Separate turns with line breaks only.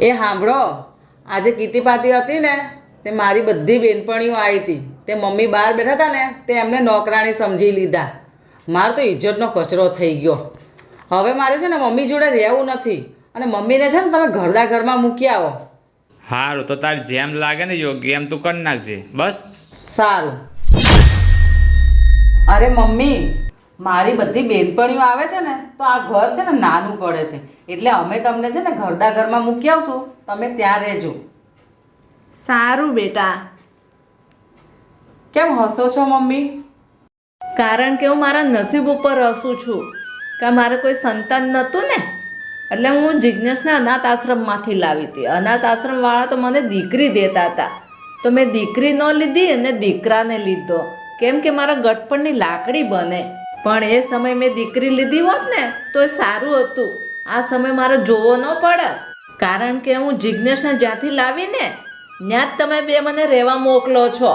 એ સાંભળો, આજે kitty party હતી ને તે મારી બધી બેનપણીઓ આવી હતી. તે મમ્મી બહાર બેઠા હતા ને તે એમને નોકરાણી સમજી લીધા. મારો તો ઇજ્જતનો કચરો થઈ ગયો. હવે મારે છે ને મમ્મી જોડે રહેવું નથી અને મમ્મીને છે ને તમે ઘરડા ઘરમાં મૂકી આવો.
સારું, તો તાર જેમ લાગે ને યોગ્ય એમ તું કરી નાખજે બસ.
સારું. અરે મમ્મી, મારી બધી બેનપણીઓ આવે છે ને તો આ ઘર છે ને નાનું પડે છે, એટલે અમે તમને છે ને ઘરડા ઘરમાં મૂકી આવશું, તમે ત્યાં રહેજો.
સારું બેટા.
કેમ હસો છો મમ્મી?
કારણ કે હું મારા નસીબ ઉપર હસું છું કે મારે કોઈ સંતાન નહોતું ને, એટલે હું જિજ્ઞેશને અનાથ આશ્રમમાંથી લાવી હતી. અનાથ આશ્રમવાળા તો મને દીકરી દેતા હતા, તો મેં દીકરી ન લીધી અને દીકરાને લીધો, કેમ કે મારા ગટપણની લાકડી બને. પણ એ સમય મેં દીકરી લીધી હોત ને તો એ સારું હતું. આ સમય મારે જોવો ન પડે, કારણ કે હું જિજ્ઞેશને જ્યાંથી લાવીને ત્યાં જ તમે બે મને રહેવા મોકલો છો.